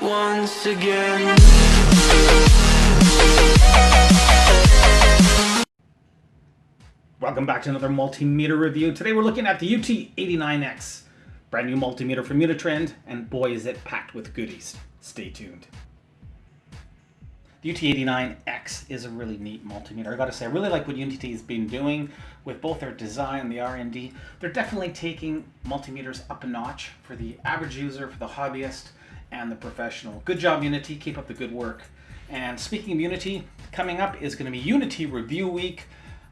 once again. Welcome back to another multimeter review. Today we're looking at the UT89X, brand new multimeter from UNI-T, and boy is it packed with goodies. Stay tuned. The UT89X is a really neat multimeter. I gotta say, I really like what UNI-T has been doing with both their design and the R&D. They're definitely taking multimeters up a notch for the average user, for the hobbyist, and the professional. Good job, UNI-T. Keep up the good work. And speaking of UNI-T, coming up is going to be UNI-T Review Week.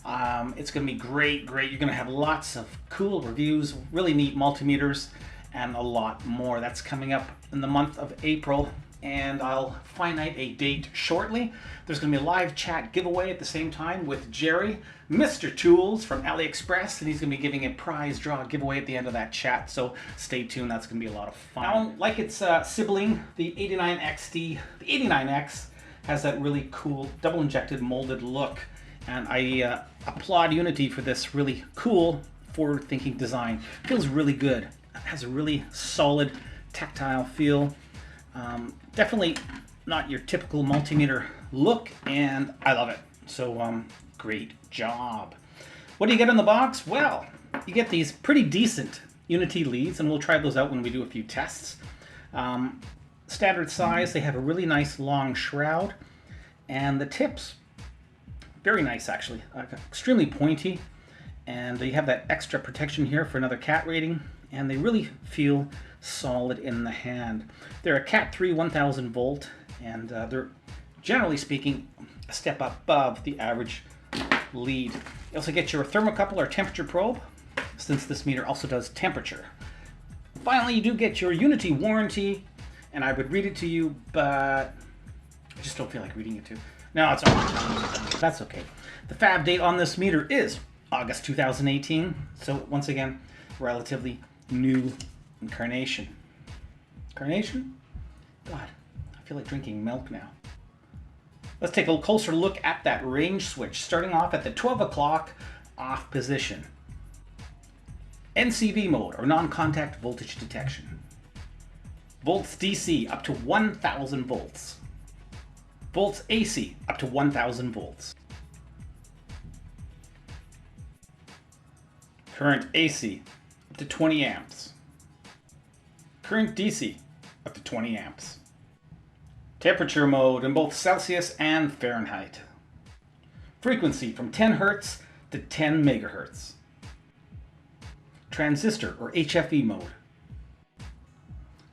It's going to be great. You're going to have lots of cool reviews, really neat multimeters, and a lot more. That's coming up in the month of April, and I'll finite a date shortly. There's going to be a live chat giveaway at the same time with Jerry, Mr. Tools from AliExpress, and he's going to be giving a prize draw giveaway at the end of that chat, so stay tuned. That's going to be a lot of fun. Now, like its sibling, the 89XD, the 89X has that really cool double injected molded look, and I applaud UNI-T for this really cool forward-thinking design. It feels really good. It has a really solid tactile feel. Definitely not your typical multimeter look, and I love it. So great job. What do you get in the box? Well, you get these pretty decent UNI-T leads, and we'll try those out when we do a few tests. Standard size, they have a really nice long shroud, and the tips, very nice actually, extremely pointy, and they have that extra protection here for another cat rating, and they really feel solid in the hand. They're a Cat 3 1000 volt, and they're generally speaking a step above the average lead. You also get your thermocouple or temperature probe, since this meter also does temperature. Finally, you do get your UNI-T warranty, and I would read it to you, but I just don't feel like reading it to you. No, it's all right. That's okay. The fab date on this meter is August 2018, so once again, relatively new incarnation. Carnation? God, I feel like drinking milk now. Let's take a closer look at that range switch, starting off at the 12 o'clock off position. NCV mode, or non-contact voltage detection. Volts DC up to 1000 volts. Volts AC up to 1000 volts. Current AC up to 20 amps. Current DC up to 20 amps. Temperature mode in both Celsius and Fahrenheit. Frequency from 10 Hz to 10 megahertz. Transistor or HFE mode.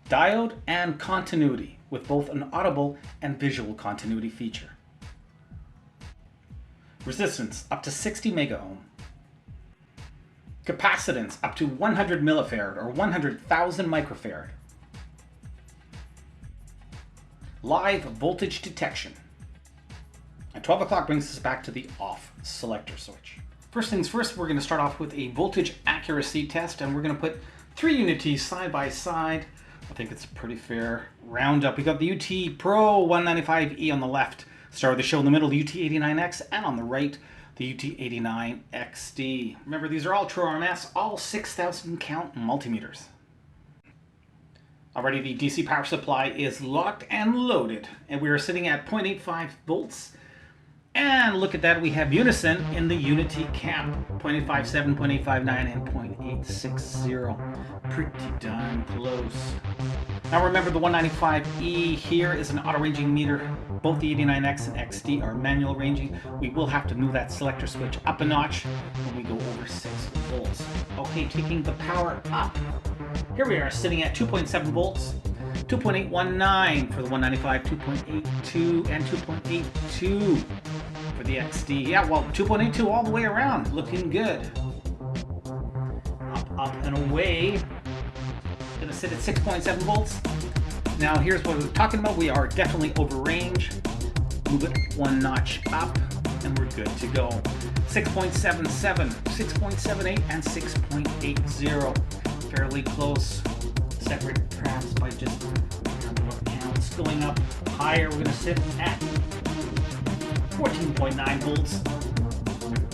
Diode and continuity with both an audible and visual continuity feature. Resistance up to 60 megaohm. Capacitance up to 100 millifarad or 100,000 microfarad. Live voltage detection. At 12 o'clock brings us back to the off selector switch. First things first, we're going to start off with a voltage accuracy test, and we're going to put three UNI-Ts side by side. I think it's a pretty fair roundup. We got the UT Pro 195E on the left, star of the show in the middle, the UT89X, and on the right, the UT89XD. Remember, these are all true RMS, all 6,000 count multimeters. Already, the DC power supply is locked and loaded, and we are sitting at 0.85 volts. And look at that, we have unison in the UNI-T cap, 0.857, 0.859, and 0.860. Pretty darn close. Now remember, the 195E here is an auto-ranging meter. Both the 89X and XD are manual ranging. We will have to move that selector switch up a notch when we go over 6 volts. Okay, taking the power up. Here we are sitting at 2.7 volts, 2.819 for the 195, 2.82 and 2.82 for the XD. Yeah, well, 2.82 all the way around, looking good. Up and away. Gonna sit at 6.7 volts. Now here's what we're talking about. We are definitely over range. Move it one notch up, and we're good to go. 6.77, 6.78, and 6.80. Fairly close. Separate perhaps by just a couple of counts. Going up higher, we're gonna sit at 14.9 volts.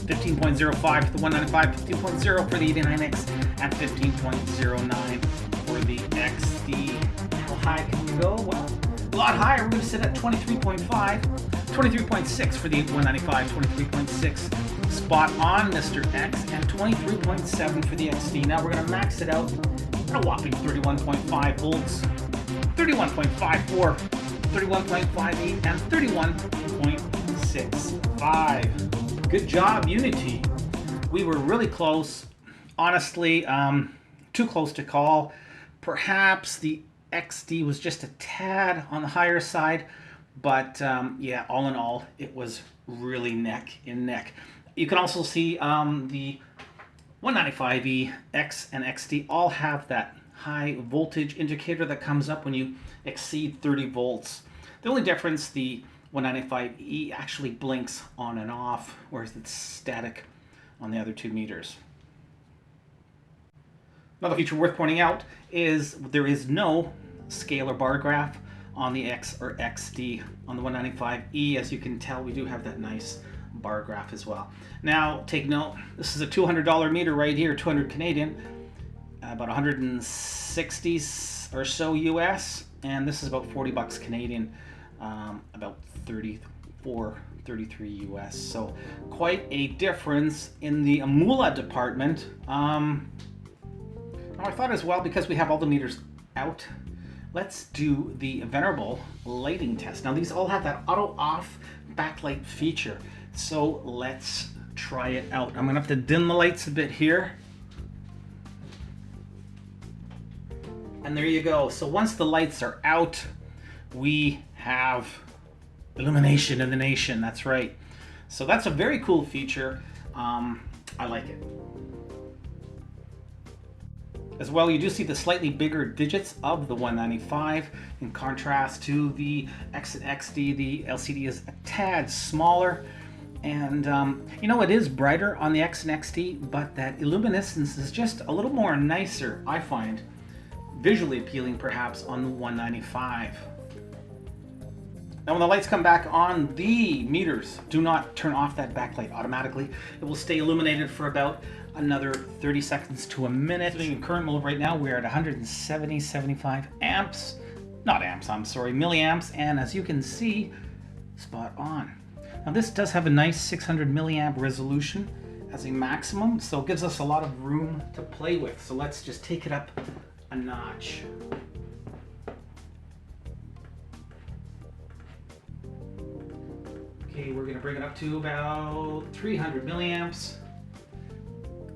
15.05 for the 195, 15.0 for the 89X, and 15.09 for the XD. How high can we go? Well, spot higher. We're going to sit at 23.5, 23.6 for the 195, 23.6 spot on Mr. X, and 23.7 for the XD. Now we're going to max it out at a whopping 31.5 volts, 31.54, 31.58, and 31.65. Good job, UNI-T. We were really close. Honestly, too close to call. Perhaps the XD was just a tad on the higher side, but yeah, all in all, it was really neck and neck. You can also see the 195E X and XD all have that high voltage indicator that comes up when you exceed 30 volts. The only difference, the 195E actually blinks on and off, whereas it's static on the other two meters. Another feature worth pointing out is there is no scalar bar graph on the X or XD. On the 195E, as you can tell, we do have that nice bar graph as well. Now, take note, this is a $200 meter right here, 200 Canadian, about 160 or so US, and this is about 40 bucks Canadian, about 34, 33 US. So quite a difference in the AMULA department. Now I thought as well, because we have all the meters out, let's do the venerable lighting test. Now these all have that auto off backlight feature. So let's try it out. I'm gonna have to dim the lights a bit here. And there you go. So once the lights are out, we have illumination in the nation. That's right. So that's a very cool feature. I like it. As well, you do see the slightly bigger digits of the 195 in contrast to the X and XD. The LCD is a tad smaller, and you know, it is brighter on the X and XD, but that illuminescence is just a little more nicer, I find, visually appealing perhaps on the 195. Now when the lights come back on, the meters do not turn off that backlight automatically. It will stay illuminated for about another 30 seconds to a minute. Sitting in current mode right now, we're at 175 amps. Not amps, I'm sorry, milliamps. And as you can see, spot on. Now this does have a nice 600 milliamp resolution as a maximum, so it gives us a lot of room to play with. So let's just take it up a notch. Okay, we're gonna bring it up to about 300 milliamps.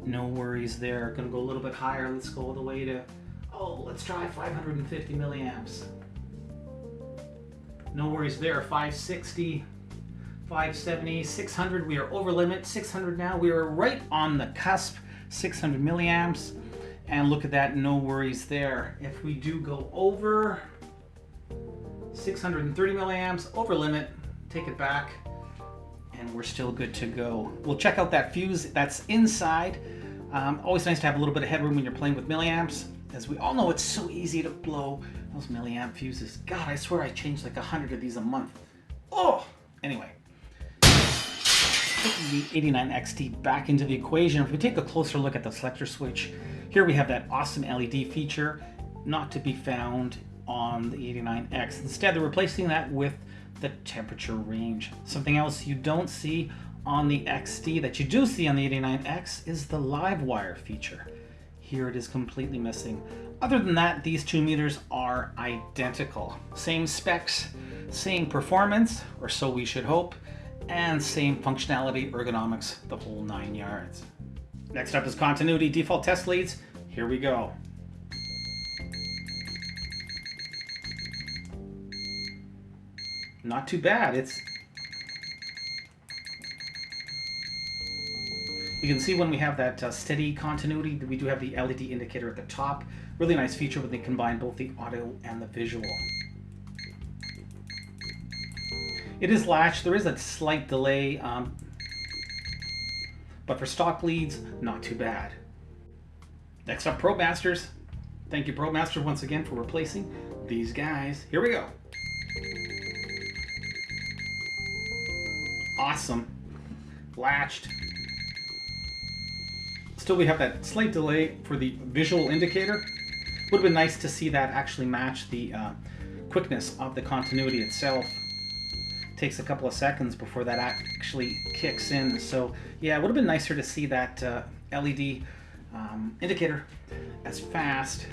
No worries there. Gonna go a little bit higher. Let's go all the way to, let's try 550 milliamps. No worries there. 560, 570, 600. We are over limit. 600 now. We are right on the cusp. 600 milliamps. And look at that. No worries there. If we do go over 630 milliamps, over limit, take it back, and we're still good to go. We'll check out that fuse that's inside. Always nice to have a little bit of headroom when you're playing with milliamps. As we all know, it's so easy to blow those milliamp fuses. God, I swear I change like 100 of these a month. Oh, anyway. Putting the 89XT back into the equation. If we take a closer look at the selector switch, here we have that awesome LED feature, not to be found on the 89X. Instead, they're replacing that with the temperature range. Something else you don't see on the XD that you do see on the 89X is the live wire feature. Here it is completely missing. Other than that, these two meters are identical. Same specs, same performance, or so we should hope, and same functionality, ergonomics, the whole 9 yards. Next up is continuity default test leads. Here we go. Not too bad. You can see when we have that steady continuity, we do have the LED indicator at the top. Really nice feature when they combine both the audio and the visual. It is latched. There is a slight delay, but for stock leads, not too bad. Next up, Probe Masters. Thank you, Probe Master, once again for replacing these guys. Here we go. Awesome. Latched. Still, we have that slight delay for the visual indicator. Would have been nice to see that actually match the quickness of the continuity itself. Takes a couple of seconds before that actually kicks in. So yeah, it would have been nicer to see that LED indicator as fast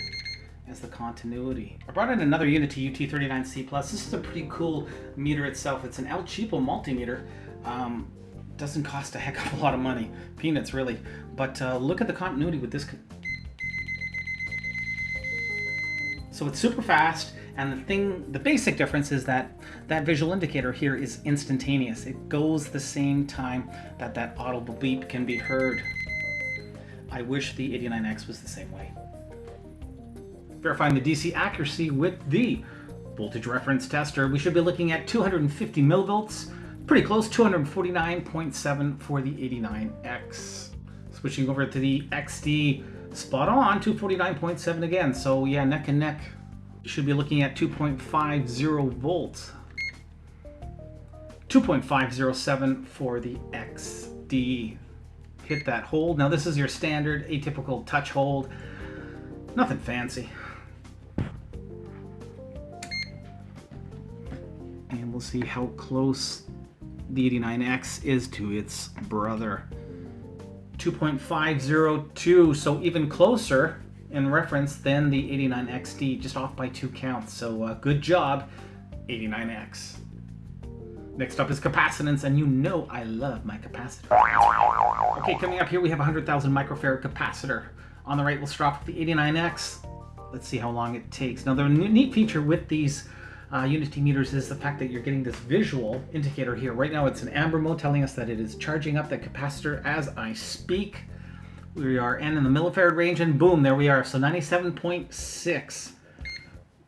as the continuity. I brought in another UNI-T UT89C+. This is a pretty cool meter itself. It's an El Cheapo multimeter. Doesn't cost a heck of a lot of money. Peanuts, really. But look at the continuity with this. So it's super fast, and the basic difference is that that visual indicator here is instantaneous. It goes the same time that that audible beep can be heard. I wish the 89X was the same way. Verifying the DC accuracy with the voltage reference tester, we should be looking at 250 millivolts, pretty close, 249.7 for the 89X. Switching over to the XD, spot on, 249.7 again, so yeah, neck and neck. You should be looking at 2.50 volts. 2.507 for the XD. Hit that hold. Now this is your standard atypical touch hold. Nothing fancy. And we'll see how close the 89X is to its brother. 2.502, so even closer in reference than the 89XD, just off by 2 counts. So good job, 89X. Next up is capacitance, and you know I love my capacitor. Okay, coming up here we have a 100,000 microfarad capacitor. On the right, we'll start off with the 89X. Let's see how long it takes. Now, the neat feature with these UNI-T meters is the fact that you're getting this visual indicator here. Right now it's in amber mode, telling us that it is charging up the capacitor as I speak. We are in the millifarad range, and boom, there we are. So 97.6.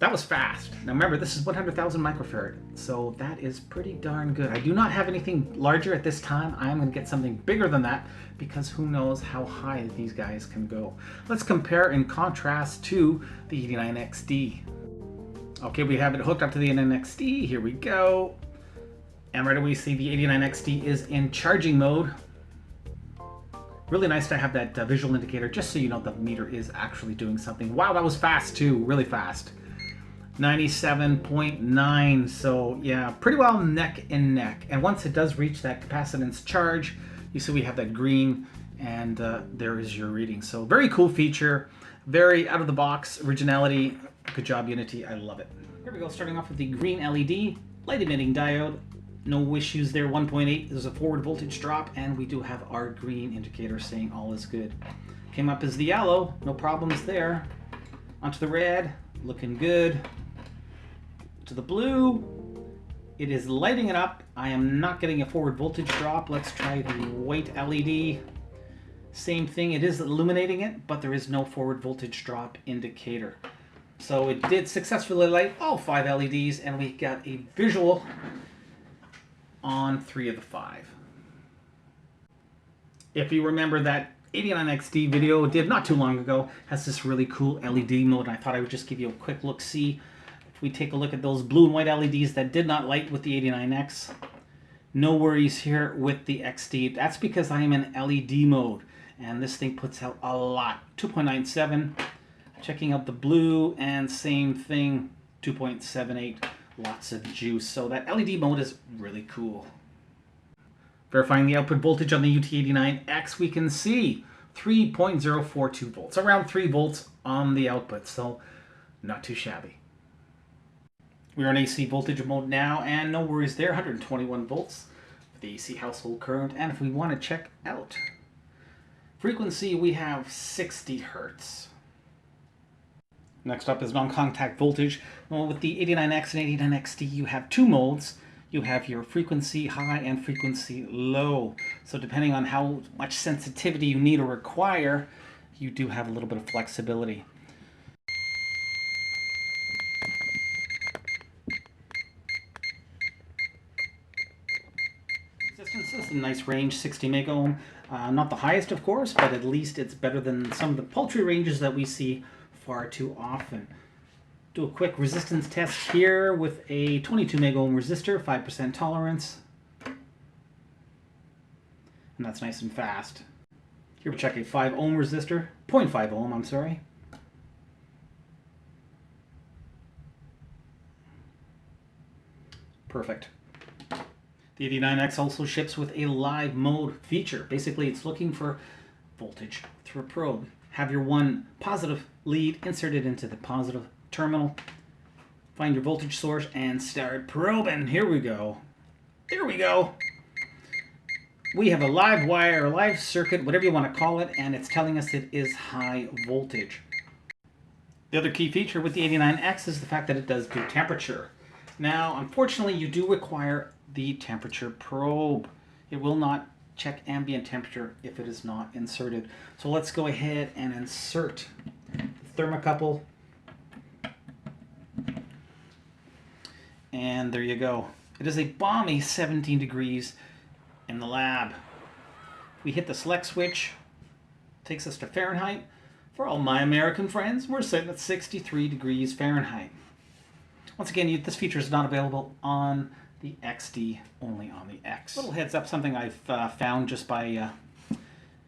That was fast. Now remember, this is 100,000 microfarad, so that is pretty darn good. I do not have anything larger at this time. I am going to get something bigger than that, because who knows how high these guys can go. Let's compare and contrast to the 89XD. Okay, we have it hooked up to the 89XD. Here we go. And right away we see the 89XD is in charging mode. Really nice to have that visual indicator, just so you know the meter is actually doing something. Wow, that was fast too, really fast. 97.9, so yeah, pretty well neck and neck. And once it does reach that capacitance charge, you see we have that green, and there is your reading. So very cool feature, very out of the box originality. Good job, UNI-T, I love it. Here we go, starting off with the green LED, light emitting diode. No issues there, 1.8, there's a forward voltage drop, and we do have our green indicator saying all is good. Came up as the yellow, no problems there. Onto the red, looking good. To the blue, it is lighting it up. I am not getting a forward voltage drop. Let's try the white LED. Same thing, it is illuminating it, but there is no forward voltage drop indicator. So it did successfully light all 5 LEDs, and we got a visual on 3 of the 5. If you remember that 89XD video I did not too long ago, has this really cool LED mode, and I thought I would just give you a quick look-see. If we take a look at those blue and white LEDs that did not light with the 89X, no worries here with the XD. That's because I am in LED mode, and this thing puts out a lot. 2.97, checking out the blue, and same thing, 2.78. Lots of juice. So that LED mode is really cool. Verifying the output voltage on the UT89X, we can see 3.042 volts, around 3 volts on the output, so not too shabby. We're in AC voltage mode now, and no worries there, 121 volts for the AC household current. And if we want to check out frequency, we have 60 hertz. Next up is non-contact voltage. Well, with the 89X and 89XD, you have 2 modes. You have your frequency high and frequency low. So depending on how much sensitivity you need or require, you do have a little bit of flexibility. Resistance is a nice range, 60 megohm. Not the highest, of course, but at least it's better than some of the paltry ranges that we see far too often. Do a quick resistance test here with a 22 megohm resistor, 5% tolerance. And that's nice and fast. Here we check a 5 ohm resistor, 0.5 ohm, I'm sorry. Perfect. The 89X also ships with a live mode feature. Basically, it's looking for voltage through a probe. Have your one positive lead inserted into the positive terminal. Find your voltage source and start probing. Here we go. There we go. We have a live wire, a live circuit, whatever you want to call it, and it's telling us it is high voltage. The other key feature with the 89X is the fact that it does do temperature. Now, unfortunately, you do require the temperature probe. It will not check ambient temperature if it is not inserted. So let's go ahead and insert the thermocouple. And there you go. It is a balmy 17 degrees in the lab. We hit the select switch, takes us to Fahrenheit. For all my American friends, we're sitting at 63 degrees Fahrenheit. Once again, this feature is not available on the XD, only on the X. Little heads up, something I've found just by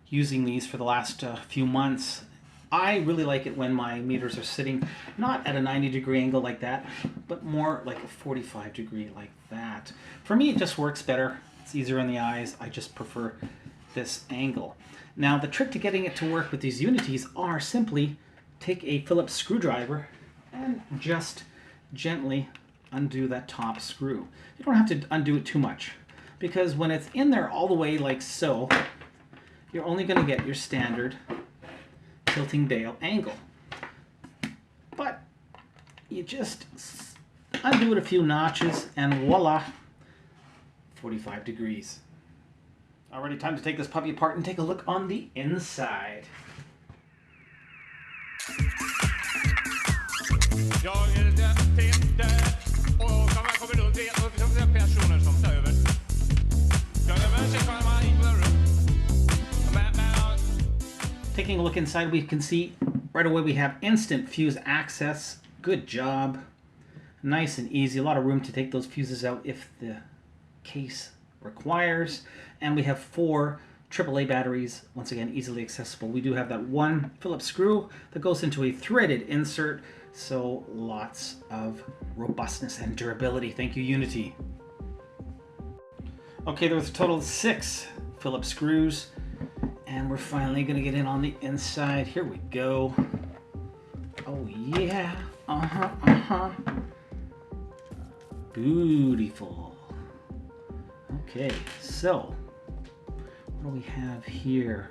using these for the last few months. I really like it when my meters are sitting not at a 90-degree angle like that, but more like a 45 degree like that. For me, it just works better. It's easier on the eyes. I just prefer this angle. Now, the trick to getting it to work with these UNI-Ts are simply take a Phillips screwdriver and just gently undo that top screw. You don't have to undo it too much, because when it's in there all the way like so, you're only going to get your standard tilting dial angle. But you just undo it a few notches and voila, 45 degrees. Already time to take this puppy apart and take a look on the inside. Taking a look inside, we can see right away we have instant fuse access. Good job. Nice and easy. A lot of room to take those fuses out if the case requires. And we have 4 AAA batteries, once again easily accessible. We do have that one Phillips screw that goes into a threaded insert, so lots of robustness and durability. Thank you, UNI-T. Okay, there's a total of 6 Phillips screws, and we're finally going to get in on the inside. Here we go. Oh yeah, Beautiful. Okay, so what do we have here?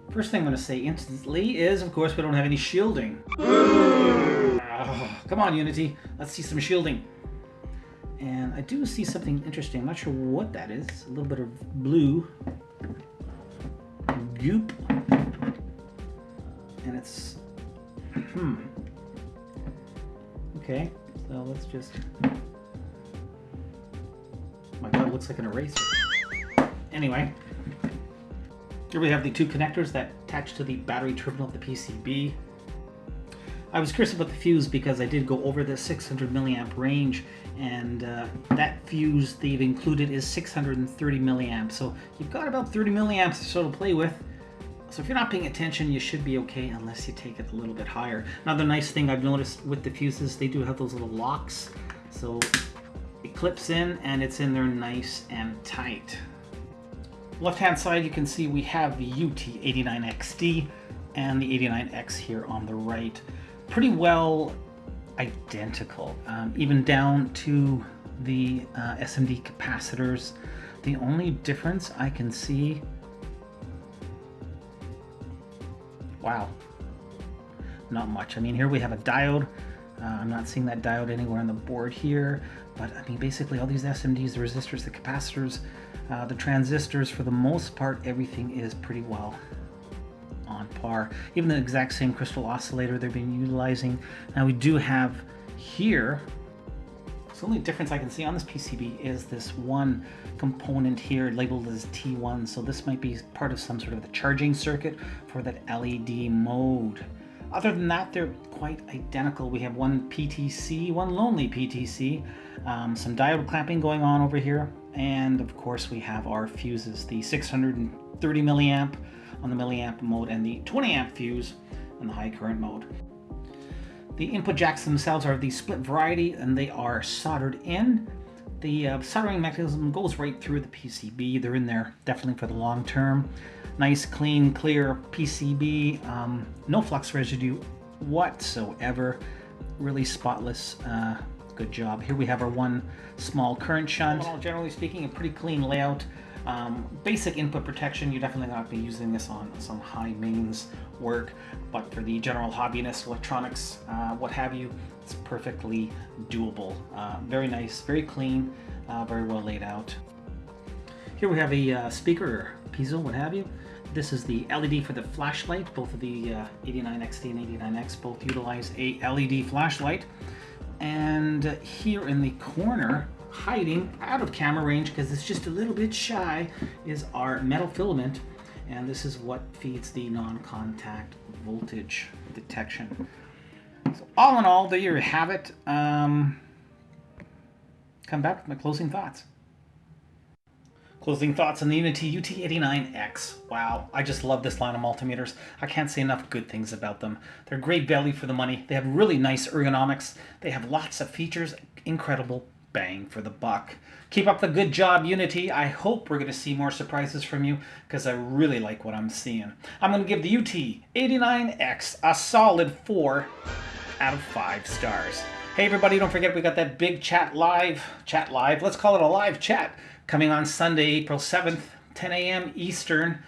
First thing I'm going to say instantly is, of course, we don't have any shielding. Come on, UNI-T, let's see some shielding. And I do see something interesting. I'm not sure what that is. A little bit of blue goop, and it's okay. So let's just. My God, it looks like an eraser. Anyway, here we have the 2 connectors that attach to the battery terminal of the PCB. I was curious about the fuse because I did go over the 600 milliamp range, and that fuse they've included is 630 milliamps. So you've got about 30 milliamps or so to play with. So if you're not paying attention, you should be okay unless you take it a little bit higher. Another nice thing I've noticed with the fuses, they do have those little locks. So it clips in and it's in there nice and tight. Left hand side, you can see we have the UT89XD and the 89X here on the right. Pretty well identical, even down to the SMD capacitors. The only difference I can see, wow, not much. I mean, here we have a diode. I'm not seeing that diode anywhere on the board here, but I mean, basically all these SMDs, the resistors, the capacitors, the transistors, for the most part, everything is pretty well on par. Even the exact same crystal oscillator they've been utilizing. Now we do have here, so the only difference I can see on this PCB is this one component here labeled as T1. So this might be part of some sort of the charging circuit for that LED mode. Other than that, they're quite identical. We have one PTC, one lonely PTC, some diode clamping going on over here, and of course we have our fuses, the 630 milliamp on the milliamp mode and the 20 amp fuse on the high current mode. The input jacks themselves are the split variety, and they are soldered in. The soldering mechanism goes right through the PCB. They're in there definitely for the long term. Nice, clean, clear PCB. No flux residue whatsoever. Really spotless. Good job. Here we have our one small current shunt. Well, generally speaking, a pretty clean layout. Basic input protection. You definitely not be using this on some high mains work, but for the general hobbyist, electronics, what have you, it's perfectly doable. Very nice, very clean, very well laid out. Here we have a speaker, piezo, what have you. This is the LED for the flashlight. Both of the 89XT and 89X both utilize a LED flashlight. And here in the corner, hiding out of camera range because it's just a little bit shy, is our metal filament, and this is what feeds the non-contact voltage detection. So all in all, there you have it. Come back with my closing thoughts. Closing thoughts on the UNI-T UT89X. Wow, I just love this line of multimeters. I can't say enough good things about them. They're great value for the money. They have really nice ergonomics. They have lots of features. Incredible bang for the buck. Keep up the good job, UNI-T. I hope we're going to see more surprises from you because I really like what I'm seeing. I'm going to give the UT89X a solid 4 out of 5 stars. Hey everybody, don't forget we got that big chat live, let's call it a live chat, coming on Sunday, April 7th, 10 a.m. Eastern.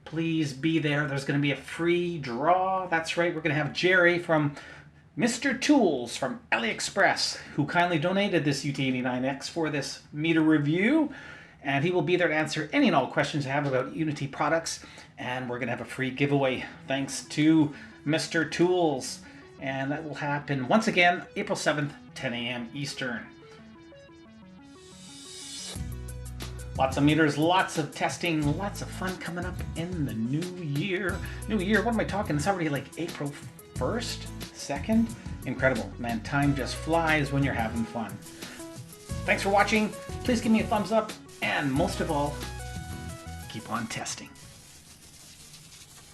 Please be there. There's going to be a free draw. That's right, we're going to have Jerry from Mr. Tools from AliExpress, who kindly donated this UT89X for this meter review. And he will be there to answer any and all questions you have about UNI-T products. And we're going to have a free giveaway thanks to Mr. Tools. And that will happen once again, April 7th, 10 a.m. Eastern. Lots of meters, lots of testing, lots of fun coming up in the new year. What am I talking? It's already like April 1st, 2nd? Incredible, man. Time just flies when you're having fun. Thanks for watching. Please give me a thumbs up. And most of all, keep on testing.